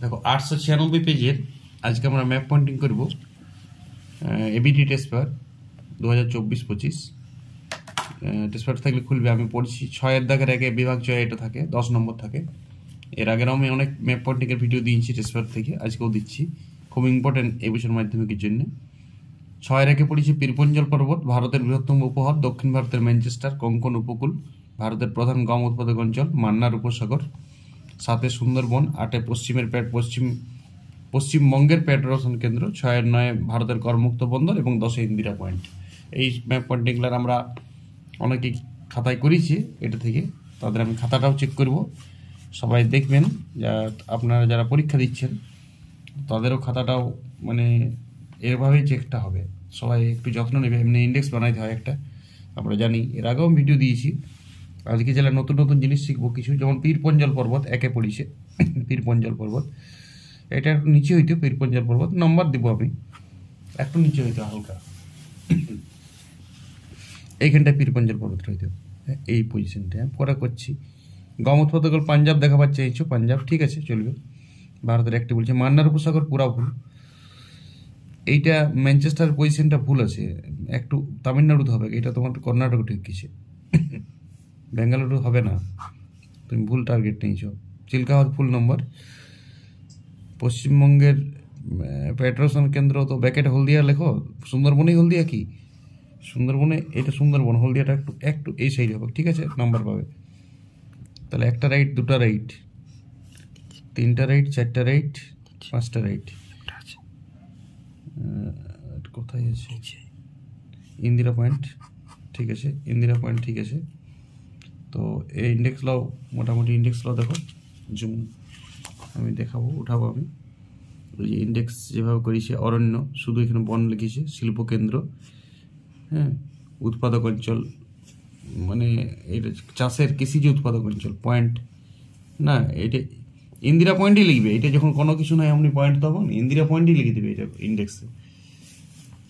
দেখো 896 পেজের আজকে আমরা ম্যাপ পয়েন্টিং করব ABT test paper 2024-25 test paper থাকলে খুলবে। আমি পড়ছি 6 দাগের আগে বিভাগ জয় এটা থাকে 10 নম্বর থাকে। এর আগেও আমি অনেক ম্যাপ পয়েন্টিংয়ের ভিডিও দিয়েছি টেস্ট পেপার থেকে, আজকেও দিচ্ছি, খুব ইম্পর্টেন্ট এই বছর মাধ্যমিকের জন্য। 6 রেখে পড়েছি পীরপঞ্জল পর্বত, ভারতের বৃহত্তম উপহ্রদ, দক্ষিণ ভারতের ম্যানচেস্টার, কোঙ্কণ উপকূল, ভারতের প্রধান গম উৎপাদক অঞ্চল মান্নার উপসাগর, 7 সুন্দরবন, 8 পশ্চিমবঙ্গের পেট্রোরসন কেন্দ্র, 6-9 ভারতের করমুক্ত বন্দর এবং 10 ইন্দিরা পয়েন্ট। এই ম্যাপ পয়েন্টিংগুলো আমরা অনেকেই খাতায় করেছি এটা থেকে, তাদের আমি খাতাটাও চেক করব। সবাই দেখবেন, আপনারা যারা পরীক্ষা দিচ্ছেন তাদেরও খাতাটাও মানে এরভাবেই চেকটা হবে। সবাই একটু যত্ন নেবে, এমনি ইন্ডেক্স বানাইতে হয় একটা, আমরা জানি, এর আগেও ভিডিও দিয়েছি। আজকে জেলা নতুন নতুন জিনিস শিখবো কিছু, যেমন পীরপঞ্জল পর্বত একে পড়িছে পীরপঞ্জল পর্বত, এটা একটু নিচে হইতো পীরপঞ্জল পর্বত, নম্বর দিব আমি, একটু নিচে হইতো হালকা, এইখানটায় পীরপঞ্জল পর্বত হইতো, এই পজিশনটা পরে করছি। গম উৎপাদক পাঞ্জাব দেখা পাচ্ছে, এই পাঞ্জাব, ঠিক আছে চলবে। ভারতের একটি বলছে মান্নার উপসাগর, পুরা ভুল। এইটা ম্যানচেস্টার পজিশনটা ভুল আছে, একটু তামিলনাড়ুতে হবে, এটা তোমার কর্ণাটক ঠিক কিছু, বেঙ্গালুরু হবে না, তুমি ভুল টার্গেট নিয়েছ। চিল্কাহ্রদ ফুল নম্বর। পশ্চিমবঙ্গের পেট্রোরসন কেন্দ্র তো ব্যাকেট হলদিয়া লেখো, সুন্দরবনেই হলদিয়া কি, সুন্দরবনে এটা সুন্দরবন, হলদিয়াটা একটু একটু এই সাইড হবে, ঠিক আছে নাম্বার পাবে। তাহলে একটা রাইট, দুটা রাইট, তিনটা রাইট, চারটা রাইট, পাঁচটা রাইট। কোথায় আছে ইন্দিরা পয়েন্ট, ঠিক আছে ইন্দিরা পয়েন্ট, ঠিক আছে। তো এই ইন্ডেক্স লাও, মোটামুটি ইন্ডেক্স লাও দেখো, জুম আমি দেখাবো, উঠাবো আমি। ওই যে ইন্ডেক্স যেভাবে করেছে, অরণ্য শুধু এখানে বন লিখেছে, শিল্পকেন্দ্র, হ্যাঁ, উৎপাদক অঞ্চল মানে এটা চাষের কৃষিজ উৎপাদক অঞ্চল, পয়েন্ট না, এটা ইন্দিরা পয়েন্টই লিখবে। এটা যখন কোনো কিছু নয় আপনি পয়েন্ট তখন ইন্দিরা পয়েন্টই লিখে দেবে এটা ইন্ডেক্সে,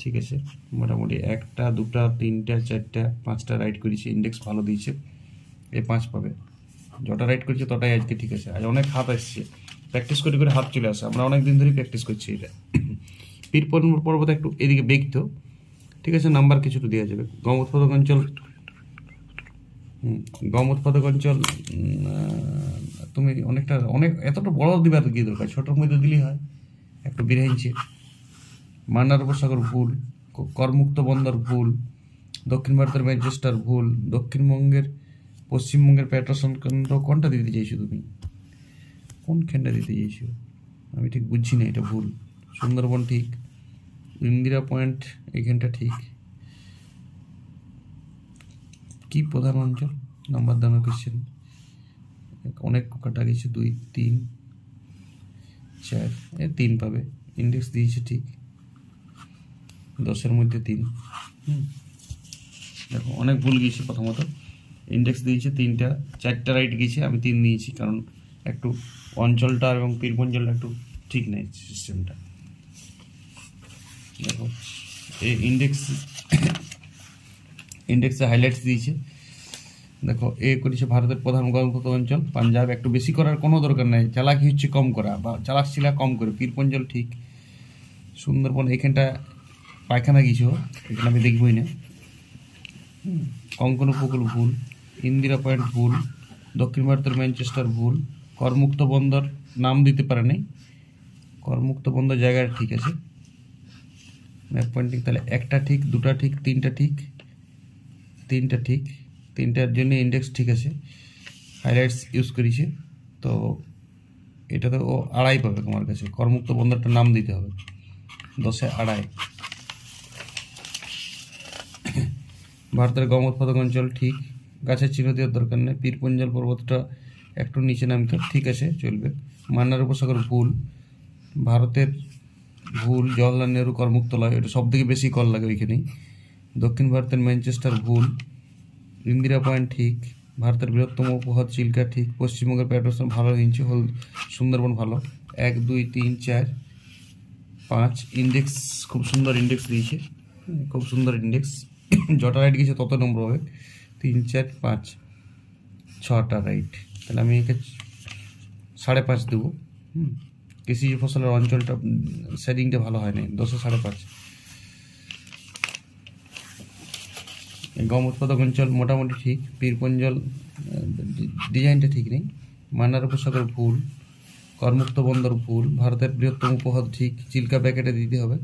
ঠিক আছে। মোটামুটি একটা, দুটা, তিনটা, চারটা, পাঁচটা রাইট করেছি, ইন্ডেক্স ভালো দিয়েছে, এই 5 পাবে। যটা রাইট করছে তটাই আজকে ঠিক আছে। আজ অনেক হাত আসছে, প্র্যাকটিস করে করে হাত চলে আসে, আমরা অনেক দিন ধরেই প্র্যাকটিস করছি এটা। পীরপঞ্জল পর্বত একটু এদিকে বেগতো, ঠিক আছে, নাম্বার কিছুটা দেওয়া যাবে। গম উৎপাদক অঞ্চল, গম উৎপাদক অঞ্চল তুমি অনেকটা এতটা বড় দিবার কি দরকার, ছোটোর মধ্যে দিলেই হয়, একটু বিরাইছে। মান্নার উপসাগর ভুল, করমুক্ত বন্দর ভুল, দক্ষিণ ভারতের ম্যানচেস্টার ভুল, পশ্চিমবঙ্গের পেট্রোরসন কেন্দ্র কোনটা দিতে চাইছো তুমি, কোনখানটা দিতে চাইছো আমি ঠিক বুঝছি না, এটা ভুল। সুন্দরবন ঠিক, ইন্দিরা পয়েন্ট এইখানটা ঠিক। কি প্রধান অঞ্চল, নাম্বার দামের কোশ্চেন, অনেক কাটা গেছে, 2, 3, 4, 3 পাবে। ইন্ডেক্স দিয়েছে ঠিক 10-এর মধ্যে 3। দেখো অনেক ভুল গিয়েছে, প্রথমত ইন্ডেক্স দিয়েছে 3টা, 4টা রাইট গিয়েছে, আমি 3 নিয়েছি, কারণ একটু অঞ্চলটা এবং পীরপঞ্জলটা একটু ঠিক নেই সিস্টেমটা। দেখো এই ইন্ডেক্সে হাইলাইটস দিয়েছে, দেখো এ করেছে ভারতের প্রধান গর্ভগত অঞ্চল পাঞ্জাব, একটু বেশি করার কোনো দরকার নেই, চালাকি হচ্ছে কম করা, বা চালাকছিলা কম করে। পীরপঞ্জল ঠিক, সুন্দরবন এখানটা পায়খানা গিয়েছ, এখানে আমি দেখবই না। কোঙ্কণ উপকূল ভুল, ইন্দিরা পয়েন্ট ভুল, দক্ষিণ ভারতের ম্যানচেস্টার ভুল, করমুক্ত বন্দর নাম দিতে পারে নাই, করমুক্ত বন্দর জায়গাটা ঠিক আছে। ম্যাপ পয়েন্টিং তাহলে একটা ঠিক, দুটা ঠিক, তিনটা ঠিক, তিনটা ঠিক, তিনটার জন্য ইন্ডেক্স ঠিক আছে, হাইলাইটস ইউজ করেছে। তো এটা তো ও 2.5 পাবে তোমার কাছে, করমুক্ত বন্দরটার নাম দিতে হবে, 10-এ 2.5। ভারতের গম উৎপাদক অঞ্চল ঠিক, গাছের চিহ্ন দেওয়ার দরকার নেই। পীরপঞ্জল পর্বতটা একটু নিচে নামতে, ঠিক আছে চলবে। মান্নার উপসাগর ভুল, ভারতের ভুল, জওয়াহরলাল নেহরু করমুক্তলয়, এটা সব থেকে বেশি কল লাগে ওইখানেই। দক্ষিণ ভারতের ম্যানচেস্টার ভুল, ইন্দিরা পয়েন্ট ঠিক, ভারতের বৃহত্তম উপহ্রদ চিল্কা ঠিক, পশ্চিমবঙ্গের পেট্রোরসন ভালো হিঞ্চে, সুন্দরবন ভালো। 1, 2, 3, 4, 5 ইন্ডেক্স, খুব সুন্দর ইন্ডেক্স দিয়েছে, খুব সুন্দর ইন্ডেক্স। যটা রাইট গেছে তত নম্বর হবে, 3, 4, 5, 6টা রাইট। তাহলে আমি একে 5.5 দেবো, কৃষিজ ফসলের অঞ্চলটা শেডিংটা ভালো হয় না, 10-এ 5.5। গম উৎপাদক অঞ্চল মোটামুটি ঠিক, পীরপঞ্জল ডিজাইনটা ঠিক নেই, মান্নার উপসাগর ভুল, করমুক্ত বন্দর ভুল, ভারতের বৃহত্তম উপহ্রদ ঠিক, চিল্কা প্যাকেটে দিতে হবে,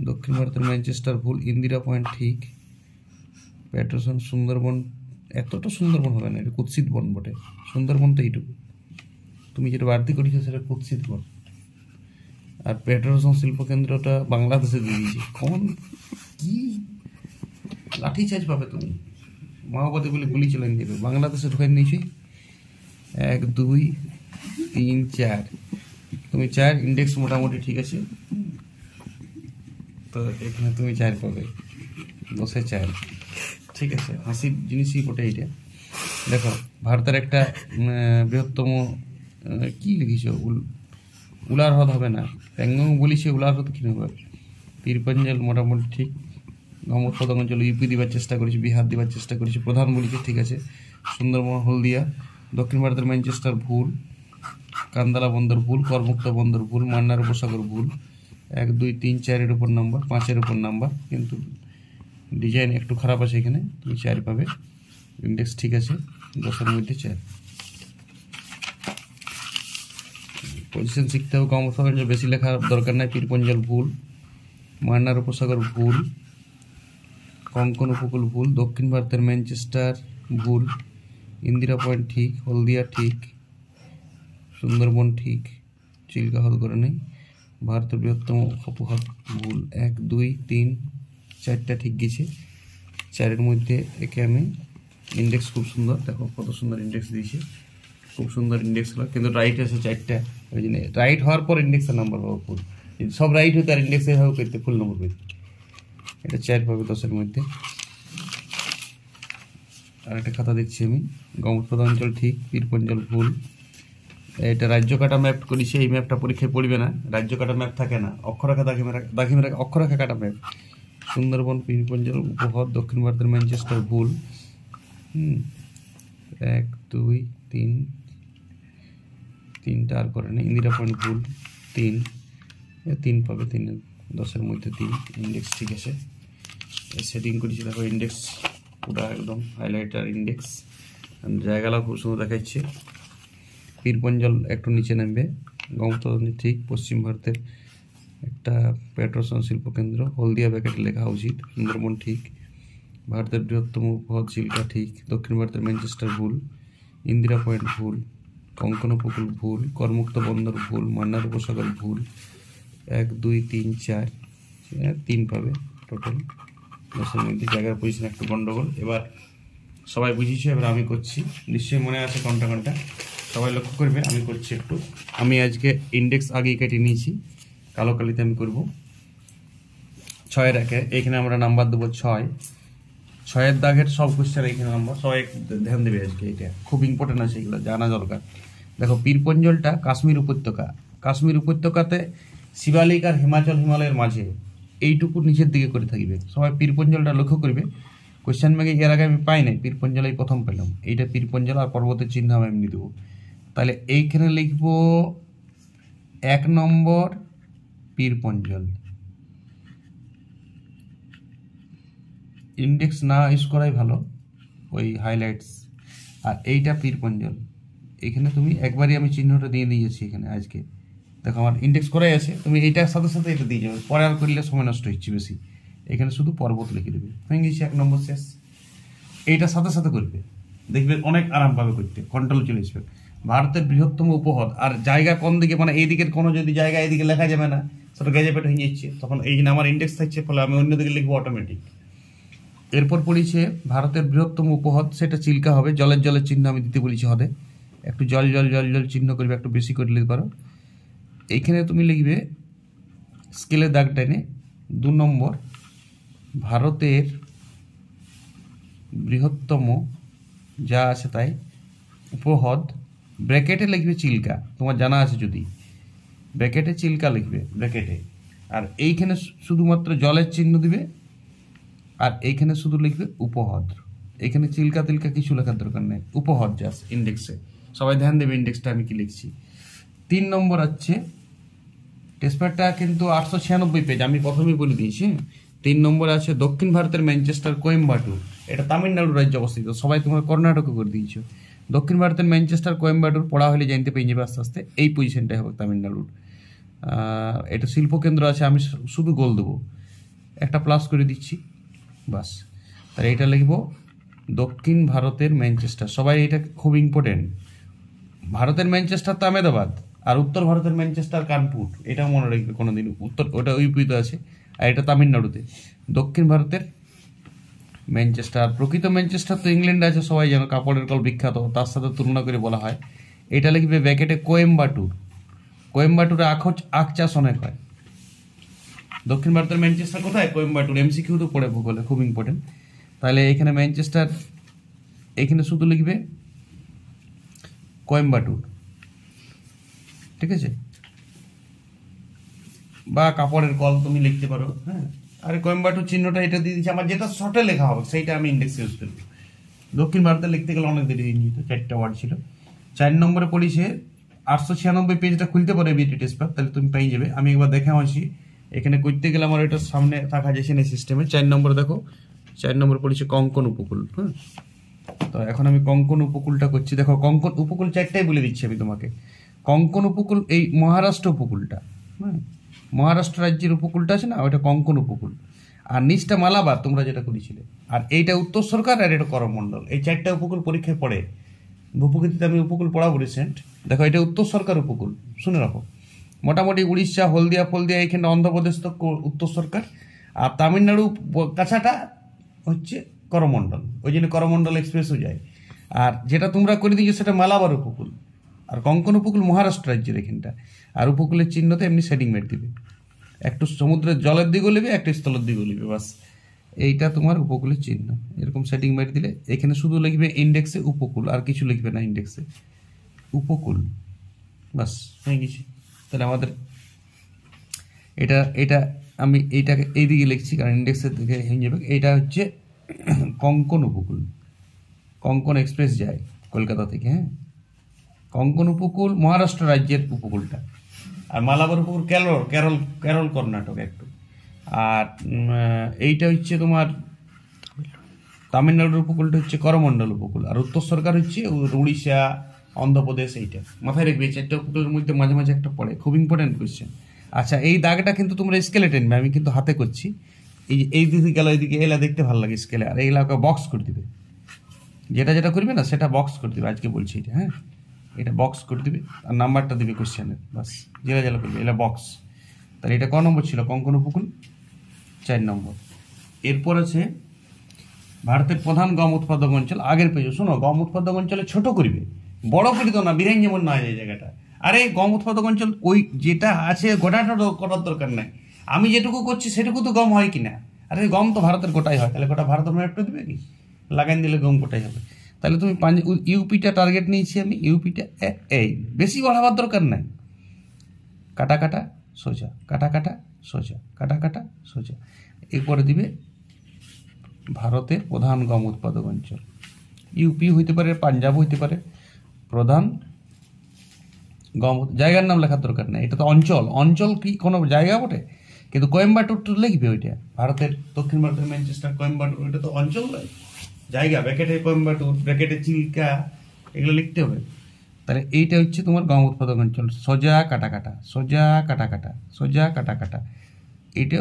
দক্ষিণ ভারতের ম্যানচেস্টার ভুল, ইন্দিরা পয়েন্ট ঠিক, প্যাটারসন সুন্দরবন, এতটা সুন্দরবন হবে না, এটা কুৎসিত বন বটে, সুন্দরবন তো এইটুকু, তুমি যেটা বাড়তি করেছো সেটা কুৎসিত বন। আর প্যাটারসন শিল্পকেন্দ্রটা বাংলাদেশে দিয়ে দিয়েছে, কোন কি লাঠি চার্জ পাবে তুমি, মাওবাদী বলে গুলি চালিয়ে দেবে, বাংলাদেশে ঢুকে নিয়েছি। 1, 2, 3, 4, তুমি 4, ইন্ডেক্স মোটামুটি ঠিক আছে, তো এখানে তুমি 4 পাবে, 10-এ 4, ঠিক আছে। হাসির জিনিসই বটে এইটা। দেখো ভারতের একটা বৃহত্তম কি লিখিস, উলার হ্রদ হবে না, প্যাংগং বলিছে, উলার হ্রদ কি হবে, পীরপঞ্জল মোটামুটি ঠিক, গম উৎপাদক অঞ্চল ইউপি দিবার চেষ্টা করেছি, বিহার দিবার চেষ্টা করেছি, প্রধান বলিছে ঠিক আছে, সুন্দরবন হলদিয়া, দক্ষিণ ভারতের ম্যানচেস্টার ভুল, কান্দালা বন্দর ভুল, করমুক্ত বন্দর ভুল, মান্নার উপসাগর ভুল। 1, 2, 3, 4-এর উপর নাম্বার, 5-এর উপর নাম্বার, কিন্তু ডিজাইন একটু খারাপ আছে, এখানে তুমি 4 পাবে, ইন্ডেক্স ঠিক আছে, 10-এর মধ্যে 4। পজিশন শিখতে হবে, কম অঞ্চল বেশি লেখা দরকার নাই, পীরপঞ্জল ভুল, মান্নার উপসাগর ভুল, কঙ্কন উপকূল ভুল, দক্ষিণ ভারতের ম্যানচেস্টার ভুল, ইন্দিরা পয়েন্ট ঠিক, হলদিয়া ঠিক, সুন্দরবন ঠিক, চিল্কা হ্রদ করে নেই, ভারতের বৃহত্তম উপহ্রদ ভুল। 1, 2, 3, 4টা ঠিক গেছে, 4-এর মধ্যে একে আমি ইন্ডেক্স খুব সুন্দর, দেখো কত সুন্দর ইন্ডেক্স দিয়েছে, খুব সুন্দর ইন্ডেক্স হলো, কিন্তু রাইট আছে 4টা, ওই জন্য রাইট হওয়ার পর ইন্ডেক্সের নাম্বার পাবো ফুল, যদি সব রাইট হতো আর ইন্ডেক্সে এভাবে করতে ফুল নম্বর পেতে, এটা 4 পাবে 10-এর মধ্যে। আর একটা খাতা দেখছি আমি, গম উৎপাদন অঞ্চল ঠিক, পীরপঞ্জল ভুল, এটা রাজ্য কাটা ম্যাপ করেছে, এই ম্যাপটা পরীক্ষায় পড়বে না, রাজ্য কাটা ম্যাপ থাকে না, অক্ষরেখা দাগিমেরা অক্ষরেখা কাটা ম্যাপ, সুন্দরবন পীরপঞ্জল উপহ্রদ, দক্ষিণ ভারতের ম্যানচেস্টার ভুল। 1, 2, 3, 3টা আর করে নেই, ইন্দিরা পয়েন্ট ভুল, 3 পাবে, 10-এর মধ্যে 3, ইন্ডেক্স ঠিক আছে, সেটিং করেছি, দেখো ইন্ডেক্স পুরো একদম হাইলাইটার ইন্ডেক্স, জায়গাটাও খুব সুন্দর দেখাচ্ছে। পীরপঞ্জল একটু নিচে নামবে, গম ঠিক, পশ্চিম ভারতের একটা প্যাটারসন শিল্পকেন্দ্র, হলদিয়া প্যাকেটে লেখা উচিত, সুন্দরবন ঠিক, ভারতের বৃহত্তম উপহ্রদ চিল্কা ঠিক, দক্ষিণ ভারতের ম্যানচেস্টার ভুল, ইন্দিরা পয়েন্ট ভুল, কঙ্কন উপকূল ভুল, করমুক্ত বন্দর ভুল, মান্নার উপসাগর ভুল। 1, 2, 3, 4, 3 পাবে টোটাল, 10-এর মধ্যে। জায়গার পজিশন একটু গন্ডগোল, এবার সবাই বুঝিয়েছে, এবার আমি করছি, নিশ্চয়ই মনে আছে কোনটা, সবাই লক্ষ্য করবে, আমি করছি একটু, আমি আজকে ইন্ডেক্স আগেই কেটে নিয়েছি, কালো কালিতে আমি করব। 6-এর একে এখানে আমরা নাম্বার দেবো 6, 6-এর দাগের সব কোশ্চেন এখানে নাম্বার, সবাই ধ্যান দেবে আজকে, এটা খুব ইম্পর্টেন্ট আছে, এগুলো জানা দরকার। দেখো পীরপঞ্জলটা কাশ্মীর উপত্যকাতে শিবালিক আর হিমালয়ের মাঝে এইটুকু নিচের দিকে করে থাকবে, সবাই পীরপঞ্জলটা লক্ষ্য করবে। কোশ্চেন ব্যাগে এর আগে আমি পাই নাই, পীরপঞ্জলেই প্রথম পেলাম, এইটা পীরপঞ্জল, আর পর্বতের চিহ্ন আমি এমনি দেবো। তাহলে এইখানে লিখব 1 নম্বর পীরপঞ্জল, ইন্ডেক্স না ইউজ করাই ভালো, ওই হাইলাইটস, আর এইটা পীরপঞ্জল, এখানে তুমি একবারই আমি চিহ্নটা দিয়ে দিয়েছি এখানে আজকে, দেখো আমার ইন্ডেক্স করাই আছে, তুমি এইটার সাথে সাথে এটা দিয়ে যাবে, পরে আর করলে সময় নষ্ট হচ্ছে বেশি, এখানে শুধু পর্বত লিখে দেবে, হয়ে গেছে 1 নম্বর শেষ। এইটার সাথে সাথে করবে, দেখবে অনেক আরাম পাবে করতে, কন্ট্রোল চলে আসবে। ভারতের বৃহত্তম উপহ্রদ, আর জায়গা কোন দিকে, মানে এই দিকের কোনো যদি জায়গা এদিকে লেখা যাবে না, সেটা গেজেপেট হয়ে যাচ্ছে, তখন এই আমার ইন্ডেক্স থাকছে, ফলে আমি অন্যদিকে লিখবো অটোমেটিক। এরপর পড়েছে ভারতের বৃহত্তম উপহ্রদ, সেটা চিল্কা হবে, জলের চিহ্ন আমি দিতে বলেছি হদে, একটু জল চিহ্ন করবে, একটু বেশি করে লিখতে পারো। এইখানে তুমি লিখবে স্কেলের দাগ টেনে 2 নম্বর ভারতের বৃহত্তম যা আছে তাই উপহ্রদ, ব্র্যাকেটে লিখবে চিল্কা, তোমার জানা আছে যদি, ব্র্যাকেটে চিল্কা লিখবে ব্র্যাকেটে, আর এইখানে শুধুমাত্র জলের চিহ্ন দিবে, আর এইখানে শুধু লিখবে উপহ্রদ, এখানে চিল্কা তিলকা কিছু লেখার দরকার নেই, উপহ্রদ জাস্ট ইন্ডেক্সে, সবাই ধ্যান দেবে ইন্ডেক্সটা আমি কি লিখছি। 3 নম্বর আছে টেস্ট পেপারটা কিন্তু 896 পেজ, আমি প্রথমেই বলে দিয়েছি। 3 নম্বরে আছে দক্ষিণ ভারতের ম্যানচেস্টার কোয়েম্বাটুর, এটা তামিলনাড়ু রাজ্যে অবস্থিত, সবাই তোমরা কর্ণাটকে করে দিয়েছো। দক্ষিণ ভারতের ম্যানচেস্টার কোয়েম্বাটুর পড়া হলে জানতে পেয়ে যাবে আস্তে আস্তে, এই পজিশনটাই হবে তামিলনাড়ুর। এটা শিল্পকেন্দ্র আছে, আমি শুধু গোল দেবো, একটা প্লাস করে দিচ্ছি বাস। তাহলে এটা লিখবো দক্ষিণ ভারতের ম্যানচেস্টার, সবাই এটা খুব ইম্পর্টেন্ট। ভারতের ম্যানচেস্টার তো আহমেদাবাদ, আর উত্তর ভারতের ম্যানচেস্টার কানপুর, এটাও মনে রাখবে কোনোদিন। উত্তর ওটা ইউপিতে আছে, আর এটা তামিলনাড়ুতে। দক্ষিণ ভারতের ম্যানচেস্টার, প্রকৃত ম্যানচেস্টার তো ইংল্যান্ডে আছে, সবাই যেন কাপড়ের কল বিখ্যাত, তার সাথে তুলনা করে বলা হয়। এটা লিখবে ব্যাকেটে কোয়েম্বাটুর, কোয়েম্বাটুরে আখ চাষ অনেক হয়। দক্ষিণ ভারতের ম্যানচেস্টার কোথায়? কোয়েম্বাটুর, এমসিকিউ তো পড়ে ভূগোলে, খুব ইম্পর্টেন্ট। তাহলে এখানে ম্যানচেস্টার, এখানে শুধু লিখবে কোয়েম্বাটুর, ঠিক আছে, বা কাপড়ের কল তুমি লিখতে পারো। হ্যাঁ, আর কোয়েম্বাটুর চিহ্নটা এটা দিয়ে দিচ্ছি, আমার যেটা শর্টে লেখা হবে সেইটা আমি ইন্ডেক্সে ইউজ করবো। দক্ষিণ ভারতে লিখতে গেলে অনেক দেরি হয়ে যেত, 4টা ওয়ার্ড ছিল। 4 নম্বরে পড়িছে 896 পেজটা খুলতে পারে বিটি টেস্ট পেপার, তাহলে তুমি পেয়ে যাবে। আমি একবার দেখে আসি, এখানে করতে গেলে আমার এটা সামনে থাকা যাচ্ছে না সিস্টেমে। 4 নম্বরে দেখো, 4 নম্বরে পড়েছে কঙ্কন উপকূল। হ্যাঁ, তো এখন আমি কঙ্কন উপকূলটা করছি। দেখো কঙ্কন উপকূল 4টাই বলে দিচ্ছি আমি তোমাকে। কঙ্কন উপকূল এই মহারাষ্ট্র উপকূলটা, হ্যাঁ, মহারাষ্ট্র রাজ্যের উপকূলটা আছে না, ওইটা কঙ্কন উপকূল। আর নিচটা মালাবার, তোমরা যেটা করেছিলে। আর এইটা উত্তর সরকার, আর এটা করমণ্ডল। এই 4টা উপকূল পরীক্ষায় পড়ে, ভূপ্রকৃতিতে আমি উপকূল পড়াবো রিসেন্ট। দেখো এটা উত্তর সরকার উপকূল, শুনে রাখো। মোটামুটি উড়িষ্যা, হলদিয়া ফলদিয়া, এইখানে অন্ধ্রপ্রদেশ তো উত্তর সরকার, আর তামিলনাড়ু কাছাটা হচ্ছে করমণ্ডল, ওই জন্য করমণ্ডল এক্সপ্রেসও যায়। আর যেটা তোমরা করে দিয়েছো সেটা মালাবার উপকূল, আর কঙ্কন উপকূল মহারাষ্ট্র রাজ্যের এখানটা। আর উপকূলের চিহ্নতে এমনি শেডিং মেট দিবে, একটু সমুদ্রের জলের দিকেও নেবে, একটু স্থলের দিকেও নেবে, বাস। এইটা তোমার উপকূলের চিহ্ন, এরকম সেটিং মেট দিলে। এখানে শুধু লিখবে ইন্ডেক্সে উপকূল, আর কিছু লিখবে না, ইন্ডেক্সে উপকূল, বাস হয়ে গেছে। তাহলে আমাদের এটা আমি এইটাকে এইদিকে লিখছি, কারণ ইন্ডেক্সের দিকে হয়ে যাবে। এইটা হচ্ছে কঙ্কন উপকূল, কঙ্কন এক্সপ্রেস যায় কলকাতা থেকে। হ্যাঁ, কঙ্কন উপকূল মহারাষ্ট্র রাজ্যের উপকূলটা, আর মালাবার উপকূল কেরল, কেরল কেরল কর্ণাটক একটু। আর এইটা হচ্ছে তোমার তামিলনাড়ুর উপকূলটা হচ্ছে করমণ্ডল উপকূল, আর উত্তর সরকার হচ্ছে উড়িষ্যা, অন্ধ্রপ্রদেশ। এইটা মাথায় রাখবে, 4টা উপকূলের মধ্যে মাঝে মাঝে একটা পড়ে, খুব ইম্পর্টেন্ট কোয়েশ্চেন। আচ্ছা, এই দাগটা কিন্তু তোমরা স্কেলে টেনবে, আমি কিন্তু হাতে করছি। এই দিকে গেল, এইদিকে এলা দেখতে ভালো লাগে স্কেলে, আর এইগুলাকে বক্স করে দিবে। যেটা যেটা করবে না সেটা বক্স করে দিবে, আজকে বলছি এটা। হ্যাঁ, এটা বক্স করে দিবে, আর নাম্বারটা দিবে কোয়েশ্চেনের, বাস। যেটা যেটা করবে এটা বক্স। তাহলে এটা ক নম্বর ছিল? কঙ্কন উপকূল 4 নম্বর। এরপর আছে ভারতের প্রধান গম উৎপাদক অঞ্চল, আগের পেজে। শোনো, গম উৎপাদক অঞ্চলে ছোট করবে, বড় করে তো না, বিরাইন যেমন না এই জায়গাটা। আরে গম উৎপাদক অঞ্চল ওই যেটা আছে গোটাটা করার দরকার নাই, আমি যেটুকু করছি সেটুকু তো গম হয় কিনা। আরে গম তো ভারতের গোটাই হয়, তাহলে গোটা ভারতের ম্যাপটা দেবে কি, লাগাইন দিলে গম গোটাই হবে। তাহলে তুমি ইউপিটা টার্গেট নিয়েছি আমি, ইউপিটা এই বেশি বাড়াবার দরকার নাই। কাটা কাটা সোজা, কাটা কাটা সোজা, কাটা কাটা সোজা। এরপরে দিবে ভারতের প্রধান গম উৎপাদক অঞ্চল, ইউপি হইতে পারে, পাঞ্জাব হইতে পারে। প্রধান গম, জায়গার নাম লেখার দরকার নেই, এটা তো অঞ্চল। অঞ্চল কি কোনো জায়গা বটে? কিন্তু কোয়েম্বাটুর তো লিখবে, ওইটা ভারতের দক্ষিণ ভারতের ম্যানচেস্টার কোয়েম্বাটুর, ওইটা তো অঞ্চল নয়, জায়গা। ব্র্যাকেটে কোয়েম্বাটুর, ব্র্যাকেটে চিল্কা, এগুলো লিখতে হবে। তাহলে এইটা হচ্ছে তোমার গম উৎপাদক অঞ্চল। সোজা কাটা কাটা, সোজা কাটা কাটা, সোজা কাটা কাটা, এইটা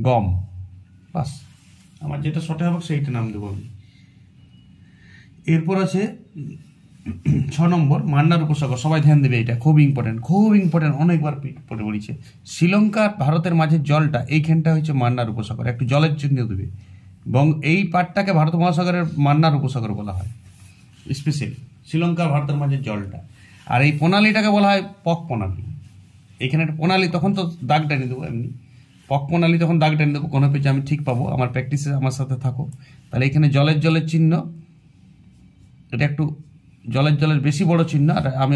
গম, বাস। আমার যেটা শর্টে হবে সেইটা নাম দেবো আমি। এরপর আছে 6 নম্বর মান্নার উপসাগর, সবাই ধ্যান দেবে, এটা খুব ইম্পর্টেন্ট, খুব ইম্পর্টেন্ট, অনেকবার পড়ে পড়েছে। শ্রীলঙ্কা ভারতের মাঝের জলটা, এইখানটা হচ্ছে মান্নার উপসাগর, একটু জলের চিহ্ন দেবে। এবং এই পার্টটাকে ভারত মহাসাগরের মান্নার উপসাগর বলা হয়, স্পেশাল শ্রীলঙ্কা ভারতের মাঝের জলটা। আর এই প্রণালীটাকে বলা হয় পক প্রণালী। এখানে একটা প্রণালী, তখন তো দাগ টেনে দেবো এমনি, পক প্রণালী তখন দাগ টেনে দেবো, কোনো পেজে আমি ঠিক পাবো, আমার প্র্যাকটিসে আমার সাথে থাকো। তাহলে এখানে জলের চিহ্ন, এটা একটু জলের বেশি বড় চিহ্ন, আর আমি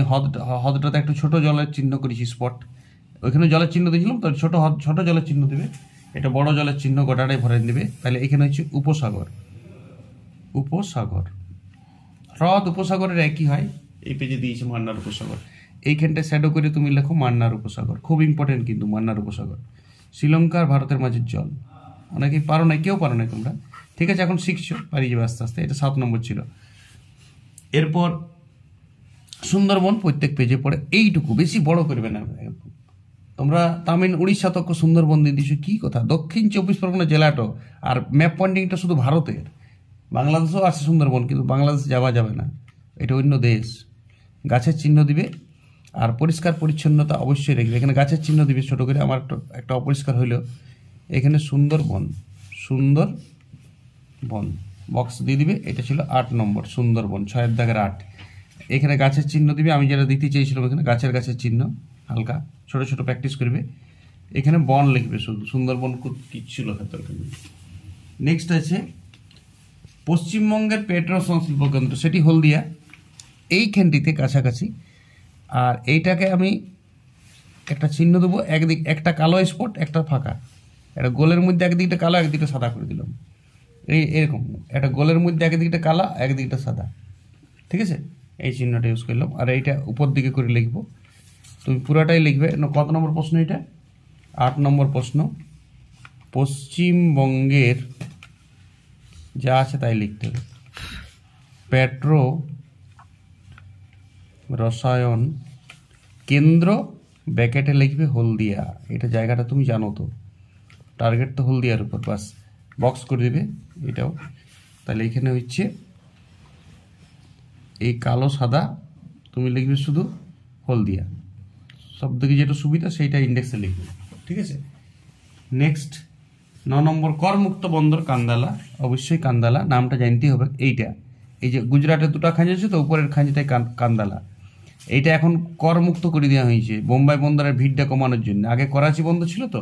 হ্রদটাতে একটু ছোট জলের চিহ্ন করেছি স্পট। ওইখানে জলের চিহ্ন দিয়েছিলাম, তো ছোট জলের চিহ্ন দেবে, এটা বড় জলের চিহ্ন গোটাটাই ভরে দেবে। তাহলে এখানে হচ্ছে উপসাগর, উপসাগর, হ্রদ উপসাগরের একই হয়। এই পেজে দিয়েছে মান্নার উপসাগর। এইখানটায় শ্যাডো করে তুমি লেখো মান্নার উপসাগর, খুব ইম্পর্টেন্ট কিন্তু মান্নার উপসাগর, শ্রীলঙ্কা আর ভারতের মাঝের জল। অনেকেই পারো না, কেউ পারো না তোমরা, ঠিক আছে, এখন শিখছো, পারি যাবে আস্তে আস্তে। এটা 7 নম্বর ছিল। এরপর সুন্দরবন প্রত্যেক পেজে পড়ে, এইটুকু, বেশি বড় করবে না তোমরা। তামিল উড়িষ্যা তক সুন্দরবন দিয়ে দিছো, কী কথা, দক্ষিণ 24 পরগনা জেলাটো, আর ম্যাপ পয়েন্টিংটা শুধু ভারতের, বাংলাদেশেও আছে সুন্দরবন, কিন্তু বাংলাদেশ যাওয়া যাবে না, এটা অন্য দেশ। গাছের চিহ্ন দিবে, আর পরিষ্কার পরিচ্ছন্নতা অবশ্যই রাখবে। এখানে গাছের চিহ্ন দিবে ছোটো করে, আমার একটা অপরিষ্কার হইলেও এখানে সুন্দরবন, সুন্দরবন বক্স দিয়ে দিবে। এটা ছিল 8 নম্বর, সুন্দরবন 6 দাগের 8। এখানে গাছের চিহ্ন দিবে, আমি যেটা দিতে চেয়েছিলাম এখানে গাছের চিহ্ন, হালকা ছোটো ছোটো প্র্যাকটিস করবে। এখানে বন লিখবে শুধু, সুন্দরবন কিচ্ছু লেখার দরকার নেই। নেক্সট আছে পশ্চিমবঙ্গের পেট্রো সংশিল্প কেন্দ্র, সেটি হলদিয়া, এইখানটিতে কাছাকাছি। আর এইটাকে আমি একটা চিহ্ন দেবো, একদিক একটা কালো স্পট, একটা ফাঁকা, একটা গোলের মধ্যে একদিকটা কালো একদিকটা সাদা করে দিলাম, এরকম একটা গোলের মধ্যে একদিকটা কালো একদিকটা সাদা, ঠিক আছে, এই চিহ্নটা ইউজ করলাম। আর এইটা উপর দিকে করে লিখবো, তুমি পুরাটাই লিখবে। কত নম্বর প্রশ্ন এটা? 8 নম্বর প্রশ্ন। পশ্চিমবঙ্গের যা আছে তাই লিখতে হবে। পেট্রো রসায়ন কেন্দ্র ব্যাকেটে লিখবে হলদিয়া, এটা জায়গাটা তুমি জানো তো, টার্গেট তো হলদিয়ার উপর, বাস বক্স করে দেবে এটাও। তাহলে এখানে হচ্ছে এই কালো সাদা তুমি লিখবে শুধু হলদিয়া, সব থেকে যেটা সুবিধা সেইটা ইন্ডেক্সে লিখবে, ঠিক আছে। নেক্সট 9 নম্বর, করমুক্ত বন্দর কান্দালা, অবশ্যই কান্দালা নামটা জানতেই হবে। এইটা এই যে গুজরাটের 2টা খাঁজি আছে তো, উপরের খাঁজিটাই কান্দালা, এইটা এখন করমুক্ত করে দেওয়া হয়েছে বোম্বাই বন্দরের ভিড়টা কমানোর জন্য। আগে করাচি বন্দর ছিল তো,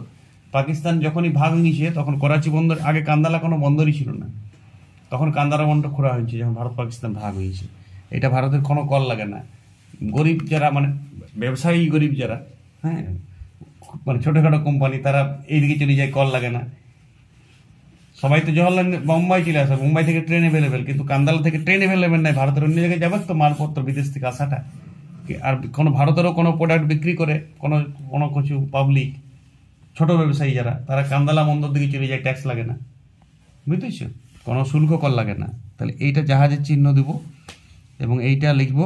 পাকিস্তান যখনই ভাগ নিয়েছে তখন করাচি বন্দর, আগে কান্দালা কোনো বন্দরই ছিল না, তখন কান্দালা বন্দর খোলা হয়েছে যখন ভারত পাকিস্তান ভাগ হয়েছে। এটা ভারতের কোনো কর লাগে না, গরিব যারা মানে ব্যবসায়ী গরিব যারা, হ্যাঁ মানে ছোটোখাটো কোম্পানি, তারা এইদিকে চলে যায়, কল লাগে না। সবাই তো জওহরলাল মুম্বাই চলে আসে, মুম্বাই থেকে ট্রেন অ্যাভেলেবেল, কিন্তু কান্দালা থেকে ট্রেন অ্যাভেলেবেল নাই, ভারতের অন্য জায়গায় যাবে তো মালপত্র বিদেশ থেকে আসাটা। আর কোনো ভারতেরও কোনো প্রোডাক্ট বিক্রি করে কোনো কিছু পাবলিক ছোট ব্যবসায়ী যারা, তারা কান্দালা বন্দর দিকে চলে যায়, ট্যাক্স লাগে না, বুঝতেছ, কোনো শুল্ক কর লাগে না। তাহলে এইটা জাহাজের চিহ্ন দিব, এবং এইটা লিখবো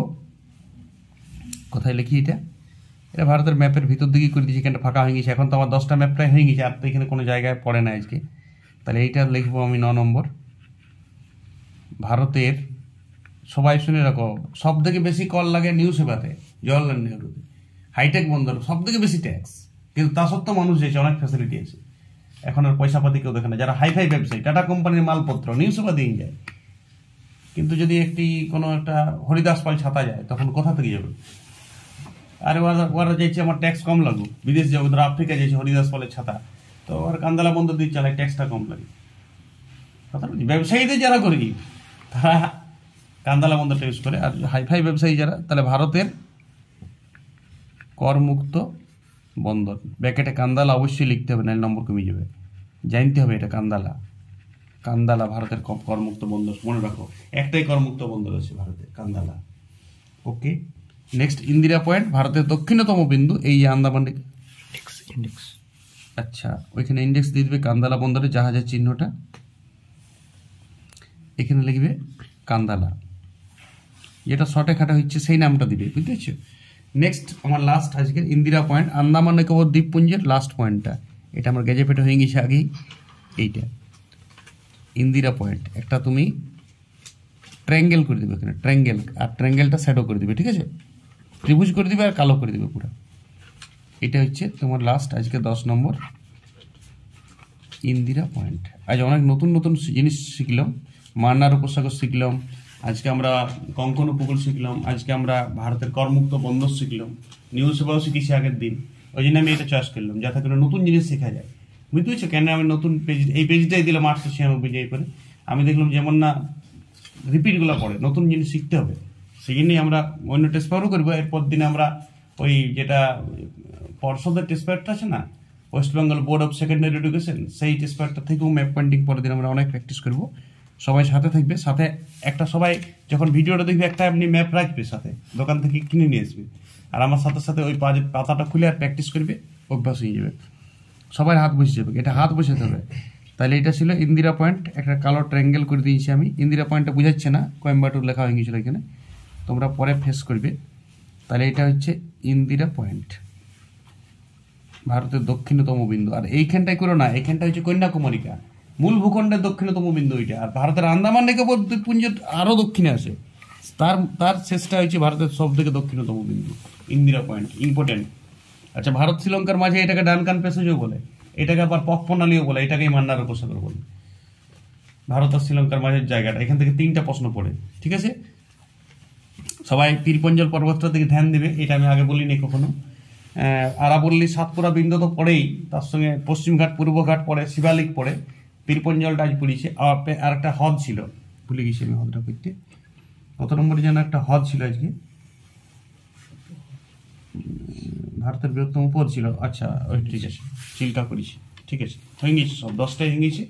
কোথায় লিখি, এটা ভারতের ম্যাপের ভিতর দিকেই করে দিয়েছি, এখানটা ফাঁকা হয়ে গেছে। এখন তো আমার 10টা ম্যাপটাই হয়ে গেছে, আর তো এখানে কোনো জায়গায় পড়ে না আজকে। তাহলে এইটা লিখবো আমি 9 নম্বর। ভারতের, সবাই শুনে রাখো, সব থেকে বেশি কর লাগে নিউ সেবাতে, জওহরলাল নেহরুতে, হাইটেক বন্দর সব থেকে বেশি ট্যাক্স, কিন্তু তা সত্ত্বেও মানুষ যাচ্ছে, অনেক ফ্যাসিলিটি আছে। এখন আর পয়সা পাতি কেউ দেখে না, যারা হাইফাই ব্যবসায়ী, টাটা কোম্পানির মালপত্র নিউ সেবা দিয়ে যায়। কিন্তু যদি কোনো একটা হরিদাস পাল ছাতা যায়, তখন কোথা থেকে যাবে? আর ওরা যাইছে আমার ট্যাক্স কম লাগবে, বিদেশ যাবে, ধরো আফ্রিকা যাইছে হরিদাস পালের ছাতা, তো আর কান্দালা বন্দর দিয়ে চালায়, ট্যাক্সটা কম লাগে। কথা বলছি, ব্যবসায়ীদের যারা গরিব তারা কান্দালা বন্দরটা ইউজ করে, আর হাইফাই ব্যবসায়ী যারা, তাহলে ভারতের করমুক্ত বন্দর ব্যাকেটে কান্দালা অবশ্যই লিখতে হবে, 9 নম্বর কমে যাবে, জানতে হবে এটা কান্দালা ভারতের করমুক্ত বন্দর, মনে রাখো একটাই করমুক্ত বন্দর আছে ভারতের, কান্দালা। ওকে, নেক্সট ইন্দিরা পয়েন্ট, ভারতের দক্ষিণতম বিন্দু, এই যে আন্দামান ইন্ডেক্স, আচ্ছা ওইখানে ইন্ডেক্স দিয়ে দেবে কান্দালা বন্দরের জাহাজের চিহ্নটা, এখানে লিখবে কান্দালা, যেটা শর্টে খাটা হচ্ছে সেই নামটা দিবে, বুঝতে। নেক্সট আমার লাস্ট আজকের ইন্দিরা পয়েন্ট, আন্দামান নিকোবর দ্বীপপুঞ্জের লাস্ট পয়েন্টটা, এটা আমার গ্যাজেপেটে হয়ে গেছে আগেই। এইটা ইন্দিরা পয়েন্ট, একটা তুমি ট্রায়াঙ্গেল করে দেবে এখানে, ট্রায়াঙ্গেল, আর ট্রায়াঙ্গেলটা শ্যাডো করে দেবে, ঠিক আছে, ত্রিভুজ করে দিবে আর কালো করে দেবে পুরো। এটা হচ্ছে তোমার লাস্ট আজকে 10 নম্বর ইন্দিরা পয়েন্ট। আজ অনেক নতুন নতুন জিনিস শিখলাম, মান্নার উপসাগর শিখলাম, আজকে আমরা কঙ্কন উপকূল শিখলাম, আজকে আমরা ভারতের করমুক্ত বন্দর শিখলাম, নিউ সেবাও শিখেছি আগের দিন, ওই জন্য আমি এটা চয়েস করলাম, যাতে করে নতুন জিনিস শেখা যায়, বুঝতে পেরেছো। কেন আমি নতুন পেজ, এই পেজটাই দিলাম 896 যাই করে, আমি দেখলাম যেমন না রিপিটগুলো পড়ে, নতুন জিনিস শিখতে হবে, সেই জন্যই আমরা অন্য টেস্ট পেপারও করবো। এরপর দিনে আমরা ওই যেটা পর্ষদের টেস্ট পেপারটা আছে না, West Bengal board of secondary education, সেই টেস্ট পেপারটা থেকেও ম্যাপ পয়েন্টিং পরের দিন আমরা অনেক প্র্যাকটিস করবো। সবাই সাথে থাকবে, সাথে একটা সবাই যখন ভিডিওটা দেখবে একটা এমনি ম্যাপ রাখবে সাথে, দোকান থেকে কিনে নিয়ে আসবে, আর আমার সাথে সাথে ওই পাতাটা খুলে আর প্র্যাকটিস করবে, অভ্যাস হয়ে যাবে, সবাই হাত বসে যাবে। এটা হাত বসাতে হবে। তাহলে এটা ছিল ইন্দিরা পয়েন্ট, একটা কালো ট্রায়াঙ্গেল করে দিয়েছি আমি। ইন্দিরা পয়েন্টটা বুঝাচ্ছে না, কোয়েম্বাটুর লেখা হয়ে গেছিলো এখানে, তোমরা পরে ফেস করবে। তাহলে এটা হচ্ছে ইন্দিরা পয়েন্ট, ভারতের দক্ষিণতম বিন্দু। আর এইখানটাই করো না, এইখানটা হচ্ছে কন্যাকুমারিকা, মূল ভূখণ্ডের দক্ষিণতম বিন্দু এটা। আর ভারতের আন্দামান নিকোবর দ্বীপপুঞ্জের আরও দক্ষিণে আসে, তার শেষটা হচ্ছে ভারতের সব থেকে দক্ষিণতম বিন্দু, ইন্দিরা পয়েন্ট, ইম্পর্টেন্ট। আচ্ছা, ভারত শ্রীলঙ্কার মাঝে এটাকে ডানকান প্যাসেজও বলে, এটাকে আবার পক প্রণালীও বলে, এটাকেই মান্নার উপসাগর বলে। ভারত আর শ্রীলঙ্কার মাঝের জায়গাটা, এখান থেকে 3টা প্রশ্ন পড়ে, ঠিক আছে? সবাই পীরপঞ্জল পর্বতটার দিকে ধ্যান দেবে, এটা আমি আগে বলিনি কখনো। আরাবল্লী সাতপুরা বিন্দু তো পড়েই, তার সঙ্গে পশ্চিমঘাট পূর্বঘাট পড়ে, শিবালিক পড়ে, পীরপঞ্জলটা আজ পড়িয়েছে। আর একটা হ্রদ ছিল, ভুলে গেছি আমি হ্রদটা করতে, কত নম্বরে যেন একটা হ্রদ ছিল আজকে, ভারতের বৃহত্তম পদ ছিল। আচ্ছা ওই ঠিক আছে, চিল্কা করেছি, ঠিক আছে, হয়ে গেছে সব, 10টাই হয়ে গেছে।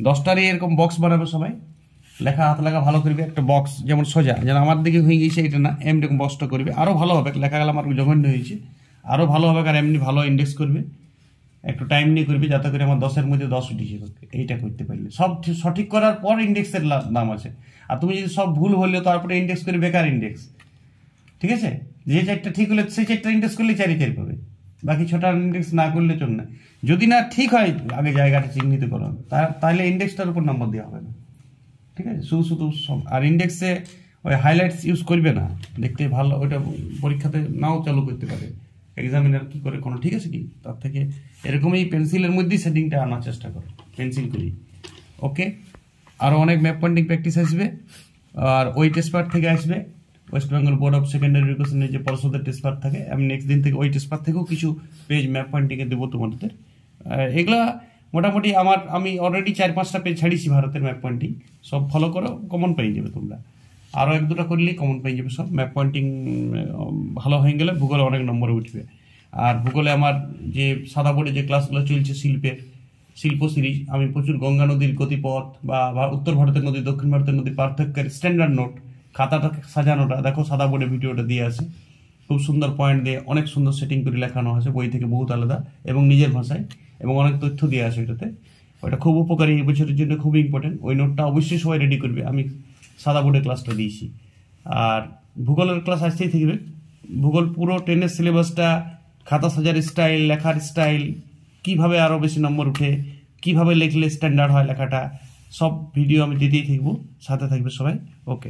10টারই এরকম বক্স বানাবে সবাই, লেখা হাত লাগা ভালো করবে, একটা বক্স যেমন সোজা, যেন আমার দিকে হয়ে গেছে এটা না, এমনি বক্সটা করবে, আরও ভালো হবে। লেখাগুলো আমার জঘন্য হয়েছে, আরও ভালো হবে। আর এমনি ভালো ইন্ডেক্স করবে, একটু টাইম নিয়ে করবে, যাতে করে আমার 10-এর মধ্যে 10 উঠেছে। এইটা করতে পারলে সব সঠিক করার পর ইন্ডেক্সের দাম আছে। আর তুমি যদি সব ভুল হলেও তারপরে ইন্ডেক্স করে, বেকার ইন্ডেক্স, ঠিক আছে? যে 4টা ঠিক হলে সেই 4টা ইন্ডেক্স করলে 4 পাবে, বাকি 6টা ইন্ডেক্স না করলে চল না। যদি না ঠিক হয়, আগে জায়গাটা চিহ্নিত করো, তাহলে ইন্ডেক্সটার উপর নম্বর দেওয়া হবে না, ঠিক আছে? শুধু আর ইন্ডেক্সে ওই হাইলাইটস ইউজ করবে না, দেখতে ভালো, ওইটা পরীক্ষাতে নাও চালু করতে পারে এক্সামিনার কি করে কোনো, ঠিক আছে কি? তার থেকে এরকমই পেন্সিলের মধ্যেই সেটিংটা আনার চেষ্টা করো, পেন্সিল করি। ওকে, আরও অনেক ম্যাপ পয়েন্টিং প্র্যাকটিস আসবে, আর ওই টেস্ট পেপার থেকে আসবে West Bengal board of secondary এডুকেশনের যে পর্ষদের টেস্ট পেপার থাকে, আমি নেক্সট দিন থেকে ওই টেস্ট পেপার থেকেও কিছু পেজ ম্যাপ পয়েন্টিংয়ে দেবো তোমাদের। এগুলা মোটামুটি আমি অলরেডি 4-5টা পেজ ছাড়িয়েছি ভারতের ম্যাপ পয়েন্টিং, সব ফলো করো, কমন পেয়ে যাবে তোমরা। আরও 1-2টা করলেই কমন পেয়ে যাবে সব। ম্যাপ পয়েন্টিং ভালো হয়ে গেলে ভূগোলে অনেক নম্বরে উঠবে। আর ভূগোলে আমার যে সাদা বোর্ডে যে ক্লাসগুলো চলছে শিল্প সিরিজ, আমি প্রচুর গঙ্গা নদীর গতিপথ বা উত্তর ভারতের নদী, দক্ষিণ ভারতের নদী পার্থক্যের স্ট্যান্ডার্ড নোট, খাতাটা সাজানোটা দেখো, সাদা বোর্ডে ভিডিওটা দিয়ে আছে, খুব সুন্দর পয়েন্ট দিয়ে অনেক সুন্দর সেটিং করে লেখানো আছে, বই থেকে বহুত আলাদা এবং নিজের ভাষায়, এবং অনেক তথ্য দিয়ে আছে ওইটাতে। ওইটা খুব উপকারী, এই বছরের জন্য খুবই ইম্পর্টেন্ট। ওই নোটটা অবশ্যই সবাই রেডি করবে, আমি সাদা বোর্ডে ক্লাসটা দিয়েছি। আর ভূগোলের ক্লাস আসতেই থাকবে, ভূগোল পুরো 10-এর সিলেবাসটা, খাতা সাজার স্টাইল, লেখার স্টাইল, কিভাবে আরও বেশি নম্বর উঠে, কিভাবে লিখলে স্ট্যান্ডার্ড হয় লেখাটা, সব ভিডিও আমি দিতেই থাকবো, সাথে থাকবে সবাই। ওকে।